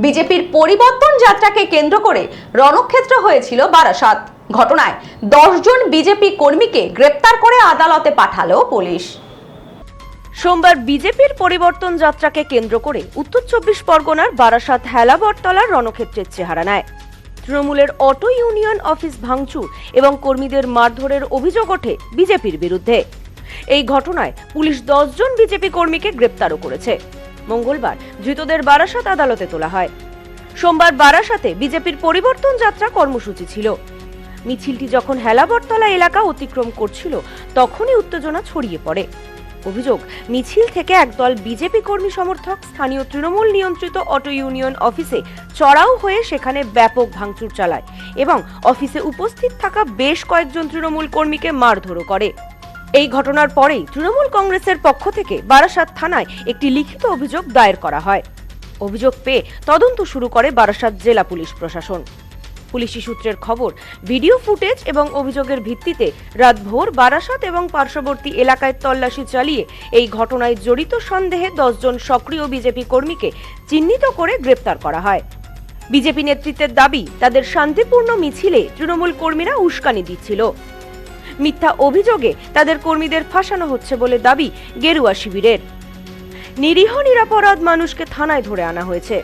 বিজেপির পরিবর্তন যাত্রাকে কেন্দ্র করে রণক্ষেত্র হয়েছিল বারাসাত। ঘটনায় 10 জন বিজেপি কর্মীকে গ্রেপ্তার করে আদালতে পাঠালো পুলিশ। সোমবার বিজেপির পরিবর্তন যাত্রাকে কেন্দ্র করে উত্তর 24 পরগনার বারাসাত হেলা বটতলার রণক্ষেত্রের চেহারা নেয়। তৃণমূলের অটো ইউনিয়ন অফিস ভাঙচুর এবং কর্মীদের মারধরের অভিযোগ ওঠে বিজেপির বিরুদ্ধে। এই ঘটনায় পুলিশ 10 জন বিজেপি কর্মীকে গ্রেপ্তারও করেছে। মঙ্গলবার ধৃতদের বারাসাত আদালতে তোলা হয়। সোমবার বারাসাতে বিজেপির পরিবর্তন যাত্রা কর্মসূচি ছিল। মিছিলটি যখন হেলা বটতলা এলাকা অতিক্রম করছিল তখনই উত্তেজনা ছড়িয়ে পড়ে। অভিযোগ, মিছিল থেকে একদল বিজেপি কর্মী সমর্থক স্থানীয় তৃণমূল নিয়ন্ত্রিত অটো ইউনিয়ন অফিসে চড়াও হয়ে সেখানে ব্যাপক ভাঙচুর চালায় এবং অফিসে উপস্থিত থাকা বেশ কয়েকজন তৃণমূল কর্মীকে মারধরও করে। এই ঘটনার পরেই তৃণমূল কংগ্রেসের পক্ষ থেকে বারাসাত থানায় একটি লিখিত অভিযোগ দায়ের করা হয়। অভিযোগ পেয়ে তদন্ত শুরু করে বারাসাত জেলা পুলিশ প্রশাসন। পুলিশি সূত্রের খবর, ভিডিও ফুটেজ এবং অভিযোগের ভিত্তিতে রাতভর বারাসাত এবং পার্শ্ববর্তী এলাকায় তল্লাশি চালিয়ে এই ঘটনায় জড়িত সন্দেহে 10 জন সক্রিয় বিজেপি কর্মীকে চিহ্নিত করে গ্রেপ্তার করা হয়। বিজেপি নেতৃত্বের দাবি, তাদের শান্তিপূর্ণ মিছিলে তৃণমূল কর্মীরা উস্কানি দিচ্ছিল। মিথ্যা অভিযোগে তাদের কর্মীদের ফাঁসানো হচ্ছে বলে দাবি গেরুয়া শিবিরের। নিরীহ নিরাপরাধ মানুষকে থানায় ধরে আনা হয়েছে।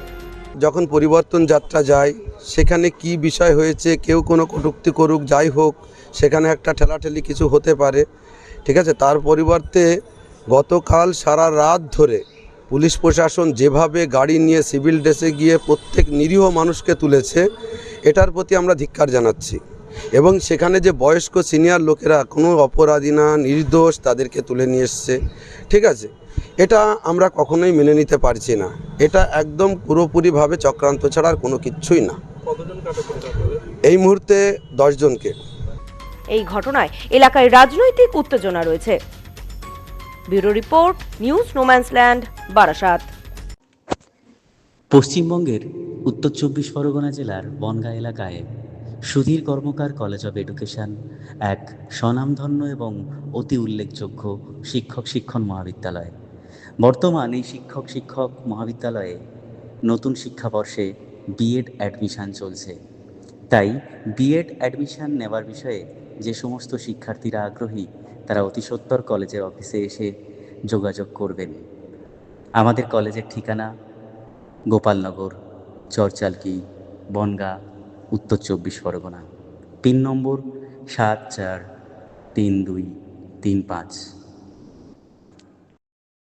যখন পরিবর্তন যাত্রা যায় সেখানে কি বিষয় হয়েছে, কেউ কোনো কটূক্তি করুক, যাই হোক, সেখানে একটা ঠেলাঠেলি কিছু হতে পারে, ঠিক আছে। তার পরিবর্তে গতকাল সারা রাত ধরে পুলিশ প্রশাসন যেভাবে গাড়ি নিয়ে সিভিল ড্রেসে গিয়ে প্রত্যেক নিরীহ মানুষকে তুলেছে, এটার প্রতি আমরা ধিক্কার জানাচ্ছি। এবং সেখানে যে বয়স্ক সিনিয়র লোকেরা কোনো অপরাধী না, নির্দোষ, তাদেরকে তুলে নিয়ে এসছে, ঠিক আছে। এটা আমরা কখনোই মেনে নিতে পারছি না। এটা একদম পুরোপুরিভাবে চক্রান্ত ছাড়া আর কোনো কিছুই না। এই মুহূর্তে 10 জনকে। এই ঘটনায় এলাকায় রাজনৈতিক উত্তেজনা রয়েছে। Bureau report, news no man's land, Barasat. পশ্চিমবঙ্গের উত্তর 24 পরগনা জেলার বনগাঁ এলাকায় সুধীর কর্মকার কলেজ অব এডুকেশন এক স্বনামধন্য এবং অতি উল্লেখযোগ্য শিক্ষণ মহাবিদ্যালয়। বর্তমান এই শিক্ষক মহাবিদ্যালয়ে নতুন শিক্ষাবর্ষে বিএড অ্যাডমিশান চলছে। তাই বিএড অ্যাডমিশান নেওয়ার বিষয়ে যে সমস্ত শিক্ষার্থীরা আগ্রহী তারা অতি সত্বর কলেজের অফিসে এসে যোগাযোগ করবেন। আমাদের কলেজের ঠিকানা গোপালনগর, চরচালকি, বনগাঁ, উত্তর 24 পরগনা। পিন নম্বর 743235।